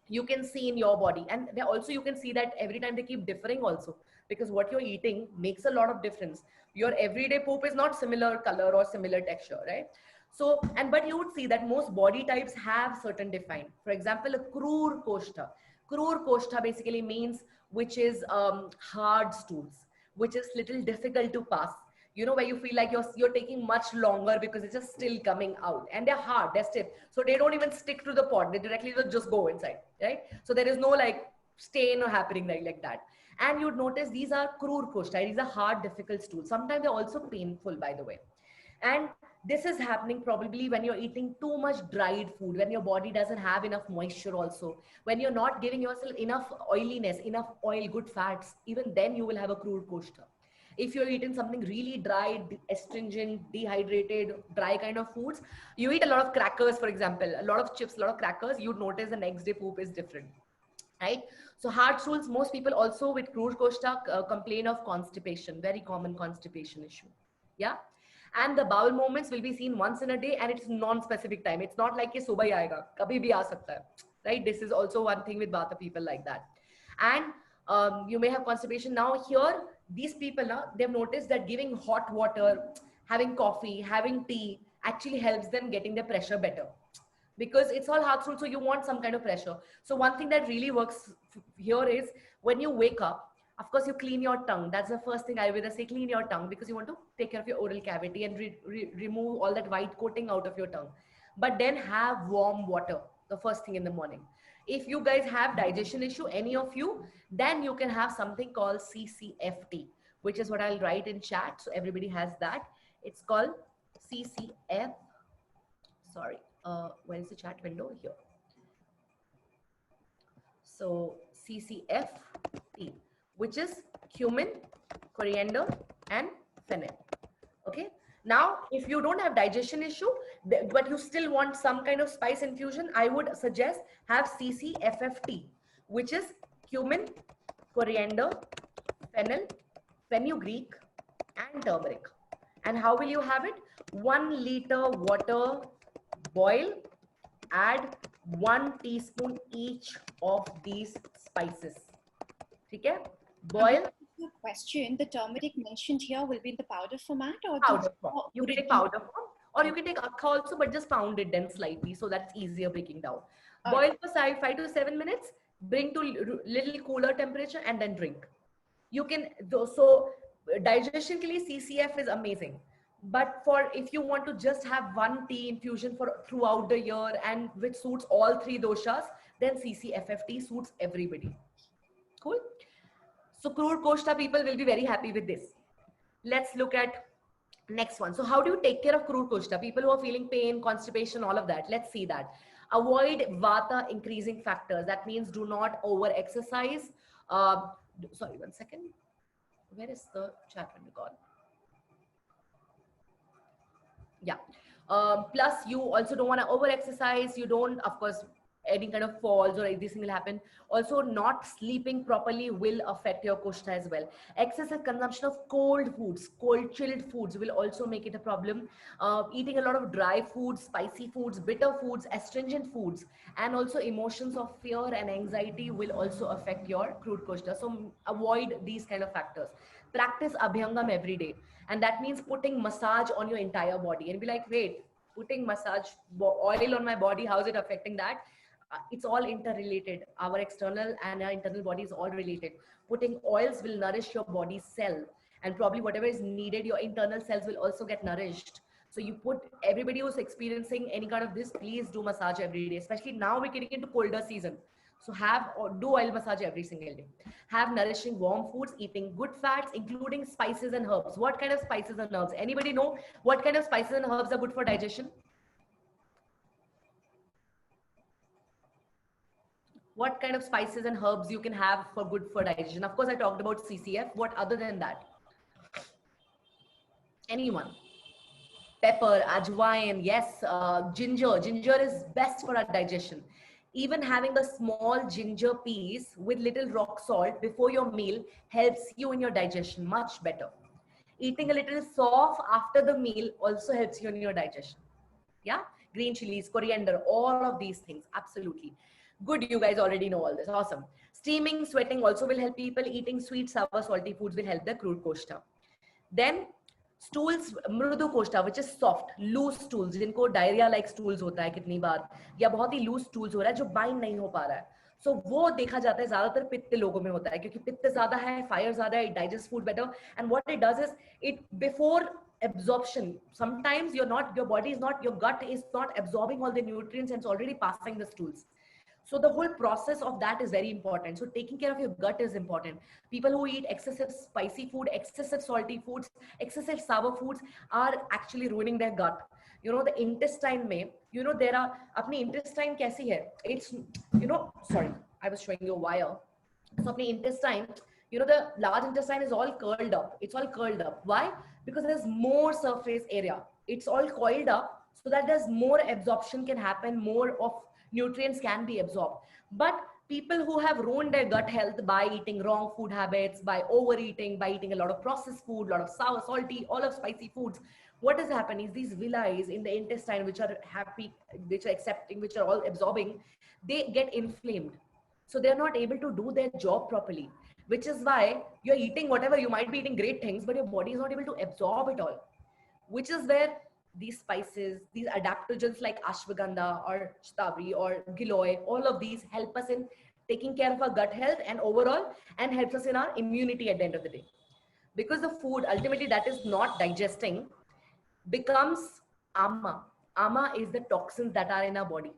you can see in your body, and they also you can see that every time they keep differing also, because what you're eating makes a lot of difference. Your everyday poop is not similar color or similar texture, right? So, and but you would see that most body types have certain defined. For example, a krur koshta. Krur koshta basically means which is hard stools, which is little difficult to pass. You know, where you feel like you're taking much longer because it's just still coming out, and they're hard, they're stiff, so they don't even stick to the pot. They directly just go inside, right? So there is no like stain or happening like that. And you'd notice these are krur koshta. These are hard, difficult stools. Sometimes they're also painful, by the way. And this is happening probably when you're eating too much dried food, when your body doesn't have enough moisture also, when you're not giving yourself enough oiliness, enough oil, good fats, even then you will have a crude koshta. If you're eating something really dry, astringent, dehydrated, dry kind of foods, you eat a lot of crackers, for example, a lot of chips, a lot of crackers, you'd notice the next day poop is different, right? So hard stools, most people also with crude koshta complain of constipation, very common constipation issue. Yeah. And the bowel movements will be seen once in a day, and it's non-specific time. It's not like कि सुबह ही आएगा, कभी भी आ सकता है, right? This is also one thing with Vata people like that. And you may have constipation. Now here, these people now, they've noticed that giving hot water, having coffee, having tea actually helps them getting their pressure better, because it's all hard through, so you want some kind of pressure. So one thing that really works here is when you wake up, of course, you clean your tongue. That's the first thing I will say, clean your tongue, because you want to take care of your oral cavity and remove all that white coating out of your tongue. But then have warm water the first thing in the morning. If you guys have digestion issue, any of you, then you can have something called CCFT, which is what I'll write in chat. So everybody has that. It's called CCF. Sorry, where is the chat window? Here. So CCFT, which is cumin, coriander, and fennel. Okay. Now, if you don't have digestion issue, but you still want some kind of spice infusion, I would suggest have CCFFT, which is cumin, coriander, fennel, fenugreek, and turmeric. And how will you have it? 1 liter water, boil, add 1 teaspoon each of these spices. Okay? Boil. Question: the turmeric mentioned here will be in the powder format or powder form? You can take powder form, or you can take akka also, but just pound it then slightly, so that's easier breaking down. Boil for 5 to 7 minutes, bring to little cooler temperature, and then drink. You can, so digestion ke liye CCF is amazing. But for if you want to just have one tea infusion for throughout the year and which suits all 3 doshas, then CCFFT suits everybody. Cool. So crude koshta people will be very happy with this. Let's look at next one. So how do you take care of crude koshta? People who are feeling pain, constipation, all of that. Let's see that. Avoid vata increasing factors. That means do not over exercise. Sorry, 1 second. Where is the chat window gone? Yeah. Plus you also don't want to over exercise. You don't, of course, any kind of falls or anything will happen. Also, not sleeping properly will affect your koshta as well. Excessive consumption of cold foods, cold chilled foods will also make it a problem. Eating a lot of dry foods, spicy foods, bitter foods, astringent foods, and also emotions of fear and anxiety will also affect your crude koshta. So avoid these kind of factors. Practice abhyangam every day. And that means putting massage on your entire body and be like, wait, putting massage oil on my body, how is it affecting that? It's all interrelated. Our external and our internal body is all related. Putting oils will nourish your body's cell, and probably whatever is needed, your internal cells will also get nourished. So you put, everybody who's experiencing any kind of this, please do massage every day, especially now we're getting into colder season. So have or do oil massage every single day. Have nourishing warm foods, eating good fats, including spices and herbs. What kind of spices and herbs? Anybody know what kind of spices and herbs are good for digestion? What kind of spices and herbs you can have for good for digestion? Of course, I talked about CCF. What other than that? Anyone? Pepper, ajwain, yes, ginger. Ginger is best for our digestion. Even having a small ginger piece with little rock salt before your meal helps you in your digestion much better. Eating a little soft after the meal also helps you in your digestion. Yeah, green chilies, coriander, all of these things, absolutely. Good, you guys already know all this. Awesome. Steaming, sweating also will help people. Eating sweet, sour, salty foods will help the crude koshta. Then stools, mrudu koshta, which is soft, loose stools, जिनको diarrhoea like stools होता है कितनी बार, या बहुत ही loose stools हो रहा है जो बाइंड नहीं हो पा रहा है. सो वो देखा जाता है ज्यादातर पित्त लोगों में होता है, क्योंकि पित्त ज्यादा है, फायर ज्यादा है, digest food better. And what it does is it before absorption, sometimes your body is not, your gut is not absorbing all the nutrients and it's already passing the stools. So the whole process of that is very important. So taking care of your gut is important. People who eat excessive spicy food, excessive salty foods, excessive sour foods are actually ruining their gut. You know, the intestine may, you know, there are, apni intestine kaisi hai, it's, you know, sorry, I was showing you a wire. So apni intestine, you know, the large intestine is all curled up. It's all curled up. Why? Because there's more surface area. It's all coiled up so that there's more absorption can happen, more of nutrients can be absorbed. But people who have ruined their gut health by eating wrong food habits, by overeating, by eating a lot of processed food, a lot of sour, salty, all of spicy foods, what is happening is these villi in the intestine, which are happy, which are accepting, which are all absorbing, they get inflamed. So they're not able to do their job properly, which is why you're eating whatever, you might be eating great things, but your body is not able to absorb it all, which is where these spices, these adaptogens like ashwagandha or shatavari or giloy, all of these help us in taking care of our gut health and overall, and helps us in our immunity at the end of the day. Because the food ultimately that is not digesting becomes ama. Ama is the toxins that are in our body.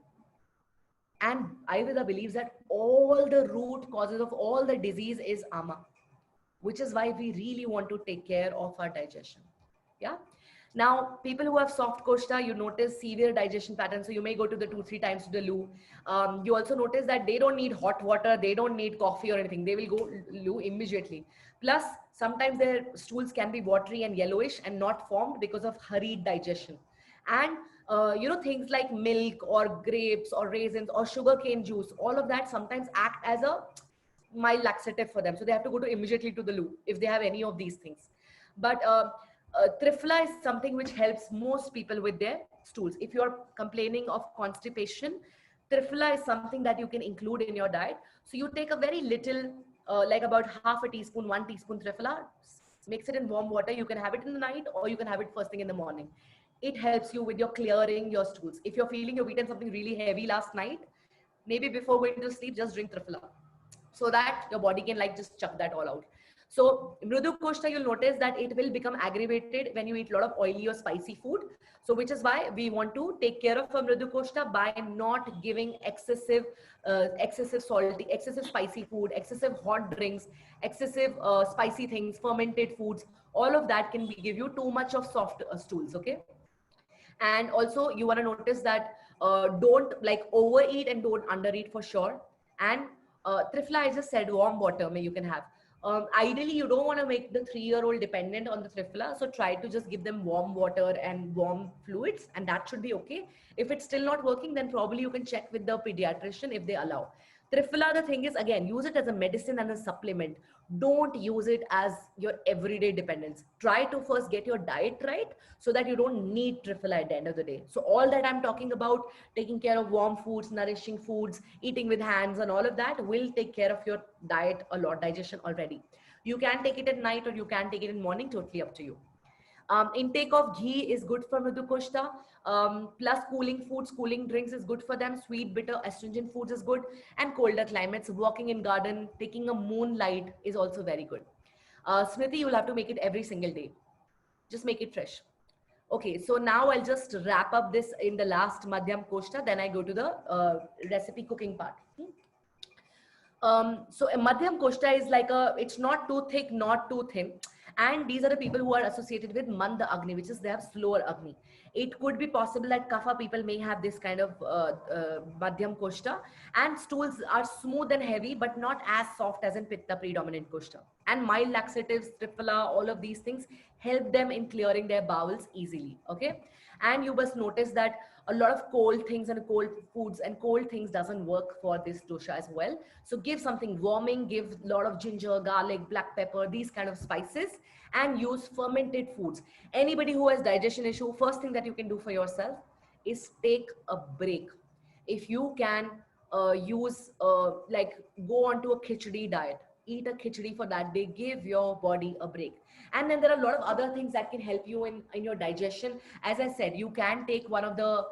And Ayurveda believes that all the root causes of all the disease is ama, which is why we really want to take care of our digestion. Yeah. Now, people who have soft koshta, you notice severe digestion patterns. So you may go to the 2-3 times to the loo. You also notice that they don't need hot water. They don't need coffee or anything. They will go loo immediately. Plus, sometimes their stools can be watery and yellowish and not formed because of hurried digestion. And you know, things like milk or grapes or raisins or sugarcane juice, all of that sometimes act as a mild laxative for them. So they have to go to immediately to the loo if they have any of these things. But Triphala is something which helps most people with their stools. If you're complaining of constipation, Triphala is something that you can include in your diet. So you take a very little, like about half a teaspoon, 1 teaspoon Triphala, mix it in warm water. You can have it in the night or you can have it first thing in the morning. It helps you with your clearing your stools. If you're feeling you've eaten something really heavy last night, maybe before going to sleep, just drink Triphala so that your body can like just chuck that all out. So Mrudu Koshta, you'll notice that it will become aggravated when you eat a lot of oily or spicy food. So which is why we want to take care of Mrudu Koshta by not giving excessive salty, excessive spicy food, excessive hot drinks, excessive spicy things, fermented foods. All of that can give you too much of soft stools, okay? And also you want to notice that don't like overeat and don't undereat for sure. And Triphala, I just said warm water you can have. Ideally, you don't want to make the 3-year-old dependent on the Triphala. So try to just give them warm water and warm fluids, and that should be okay. If it's still not working, then probably you can check with the pediatrician if they allow. Triphala, the thing is, again, use it as a medicine and a supplement. Don't use it as your everyday dependence. Try to first get your diet right so that you don't need Triphala at the end of the day. So all that I'm talking about, taking care of warm foods, nourishing foods, eating with hands and all of that will take care of your diet a lot, digestion already. You can take it at night or you can take it in morning, totally up to you. Intake of ghee is good for Mrudu Koshta. Plus cooling foods, cooling drinks is good for them. Sweet, bitter, astringent foods is good. And colder climates, walking in garden, taking a moonlight is also very good. Smriti, you'll have to make it every single day. Just make it fresh. Okay, so now I'll just wrap up this in the last Madhyam Koshta. Then I go to the recipe cooking part. So a madhyam koshta is like it's not too thick, not too thin. And these are the people who are associated with manda agni, which is they have slower agni. It could be possible that kapha people may have this kind of madhyam koshta, and stools are smooth and heavy, but not as soft as in pitta predominant koshta. And mild laxatives, triphala, all of these things help them in clearing their bowels easily. Okay. And you must notice that a lot of cold things and cold foods and cold things doesn't work for this dosha as well. So give something warming, give a lot of ginger, garlic, black pepper, these kind of spices, and use fermented foods. Anybody who has digestion issue, first thing that you can do for yourself is take a break. If you can use like go on to a khichdi diet, eat a khichdi for that day, give your body a break. And then there are a lot of other things that can help you in your digestion. As I said, you can take one of the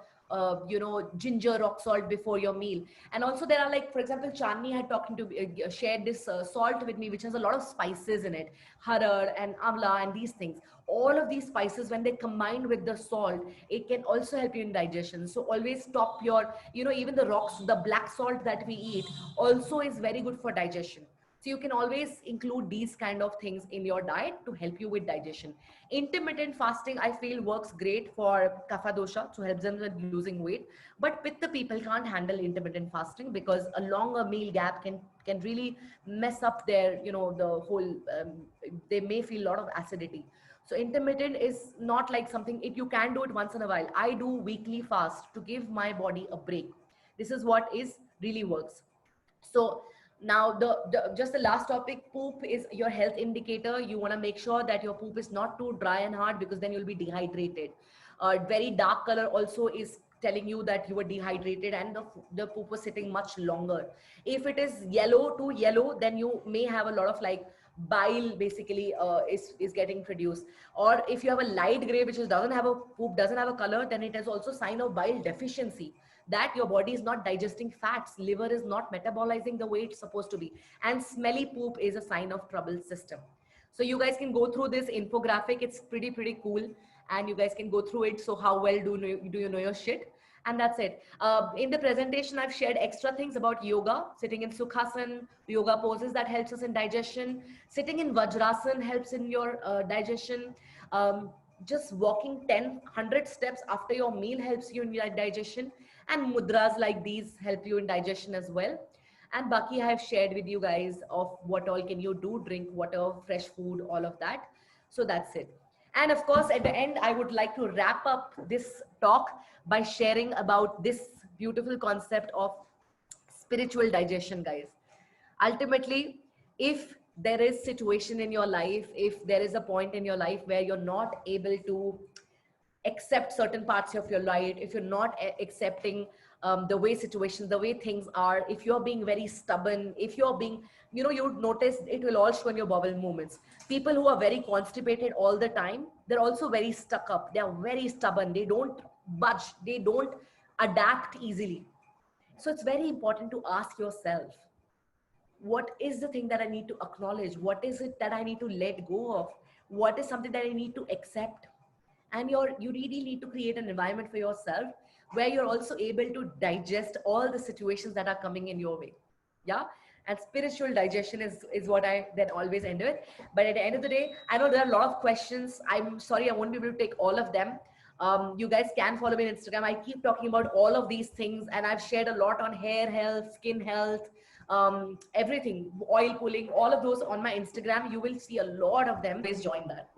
ginger rock salt before your meal. And also there are, like, for example, Chandni had shared this salt with me, which has a lot of spices in it, harar and amla and these things. All of these spices, when they combine with the salt, it can also help you in digestion. So always stop your, even the rocks, the black salt that we eat also is very good for digestion. So you can always include these kind of things in your diet to help you with digestion. Intermittent fasting, I feel, works great for kapha dosha, to help them with losing weight. But pitta people can't handle intermittent fasting because a longer meal gap can really mess up their, the whole, they may feel a lot of acidity. So intermittent is not like something, you can do it once in a while. I do weekly fast to give my body a break. This is what is really works. So now just the last topic, poop is your health indicator. You want to make sure that your poop is not too dry and hard, because then you'll be dehydrated. Very dark color also is telling you that you were dehydrated and the poop was sitting much longer. If it is yellow to yellow, then you may have a lot of like bile basically is getting produced. Or if you have a light gray, which doesn't have a poop, doesn't have a color, then it is also sign of bile deficiency, that your body is not digesting fats, liver is not metabolizing the way it's supposed to be. And smelly poop is a sign of troubled system. So you guys can go through this infographic. It's pretty cool, and you guys can go through it. So how well do you know your shit? And that's it. In the presentation, I've shared extra things about yoga. Sitting in Sukhasana, yoga poses that helps us in digestion. Sitting in Vajrasan helps in your digestion. Just walking 100 steps after your meal helps you in your digestion. And mudras like these help you in digestion as well. And Baki, I have shared with you guys of what all can you do, drink water, fresh food, all of that. So that's it. And of course, at the end, I would like to wrap up this talk by sharing about this beautiful concept of spiritual digestion, guys. Ultimately, if there is situation in your life, if there is a point in your life where you're not able to accept certain parts of your life, if you're not accepting the way situations, the way things are, if you're being very stubborn, if you're being, you would notice it will all show in your bowel movements. People who are very constipated all the time, they're also very stuck up. They are very stubborn. They don't budge. They don't adapt easily. So it's very important to ask yourself, what is the thing that I need to acknowledge? What is it that I need to let go of? What is something that I need to accept? And you really need to create an environment for yourself where you're also able to digest all the situations that are coming in your way. Yeah. And spiritual digestion is what I then always end with. But at the end of the day, I know there are a lot of questions. I'm sorry, I won't be able to take all of them. You guys can follow me on Instagram. I keep talking about all of these things, and I've shared a lot on hair health, skin health, everything, oil pulling, all of those on my Instagram. You will see a lot of them. Please join that.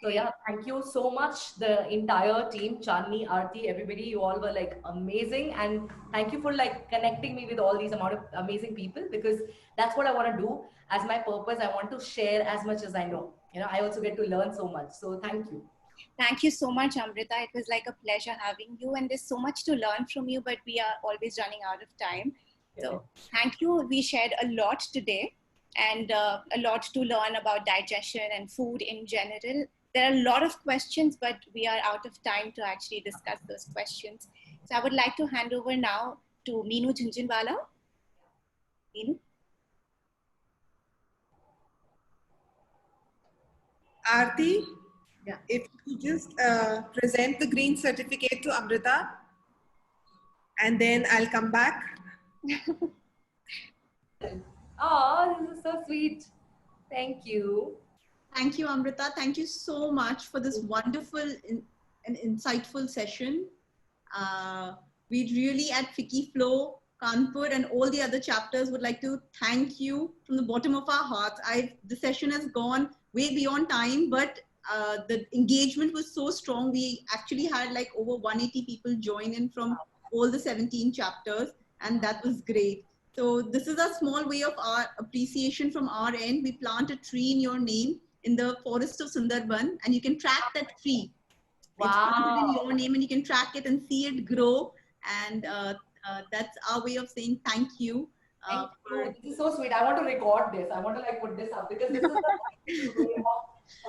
So yeah, thank you so much, the entire team, Chandni, Aarti, everybody. You all were like amazing, and thank you for like connecting me with all these amount of amazing people, because that's what I want to do as my purpose. I want to share as much as I know. I also get to learn so much. So thank you. Thank you so much, Amrita. It was like a pleasure having you, and there's so much to learn from you, but we are always running out of time. So thank you. We shared a lot today, and a lot to learn about digestion and food in general. There are a lot of questions, but we are out of time to actually discuss those questions. So I would like to hand over now to Meenu Jhunjhunwala. Meenu? Aarti, yeah. If you just present the green certificate to Amrita, and then I'll come back. Oh, this is so sweet. Thank you. Thank you, Amrita. Thank you so much for this wonderful and insightful session. Uh, we really at Fiki Flow, Kanpur, and all the other chapters would like to thank you from the bottom of our hearts. The session has gone way beyond time, but the engagement was so strong. We actually had like over 180 people join in from all the 17 chapters, and that was great. So this is a small way of our appreciation from our end. We plant a tree in your name in the forest of Sundarban, and you can track that tree. It's planted in Wow. your name, and you can track it and see it grow. And that's our way of saying thank you. Thank For you. This is so sweet. I want to record this. I want to like put this up because this is the way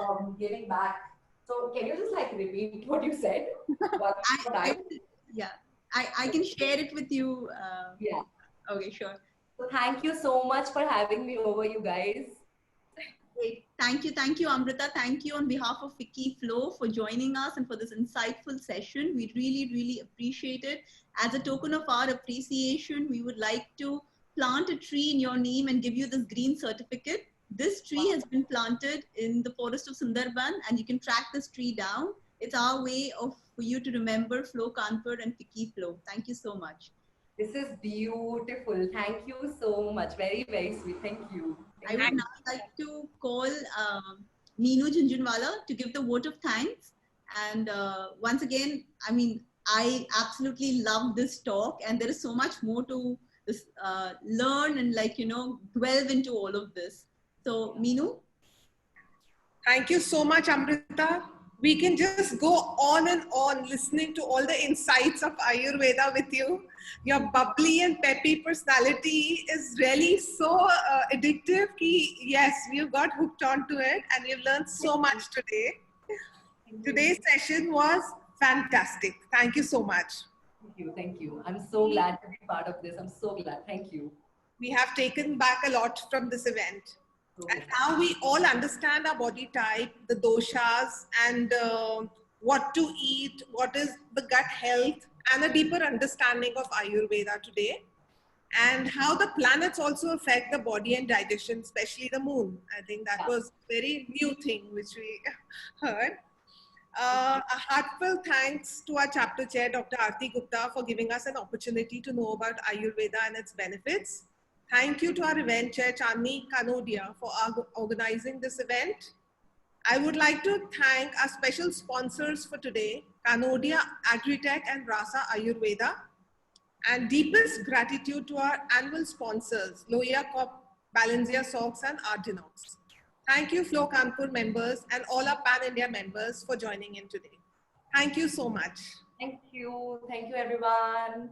of giving back. So can you just like repeat what you said one more I time? yeah, I can share it with you. Yeah. Okay, sure. So thank you so much for having me over, you guys. Great. Thank you, Amrita. Thank you on behalf of Fiki Flow for joining us and for this insightful session. We really appreciate it. As a token of our appreciation, we would like to plant a tree in your name and give you this green certificate. This tree has been planted in the forest of Sundarban, and you can track this tree down. It's our way of for you to remember Flow Kanpur and Fiki Flow. Thank you so much. This is beautiful. Thank you so much. Very, very sweet. Thank you. I would now like to call Meenu Jhunjhunwala to give the vote of thanks. And once again, I mean, I absolutely love this talk, and there is so much more to learn and delve into all of this. So, Meenu. Thank you so much, Amrita. We can just go on and on listening to all the insights of Ayurveda with you. Your bubbly and peppy personality is really so addictive. Yes, we've got hooked onto it and we've learned so much today. Today's session was fantastic. Thank you so much. Thank you. Thank you. I'm so glad to be part of this. I'm so glad. Thank you. We have taken back a lot from this event. And now we all understand our body type, the doshas, and what to eat, what is the gut health, and a deeper understanding of Ayurveda today, and how the planets also affect the body and digestion, especially the moon. I think that was a very new thing which we heard. A heartfelt thanks to our chapter chair, Dr. Aarti Gupta, for giving us an opportunity to know about Ayurveda and its benefits. Thank you to our event chair, Chandni Kanodia, for organizing this event. I would like to thank our special sponsors for today, Kanodia Agritech and Rasa Ayurveda, and deepest gratitude to our annual sponsors, Loya Corp, Balencia Socks, and Artinox. Thank you, Flow Kanpur members and all our Pan-India members for joining in today. Thank you so much. Thank you. Thank you, everyone.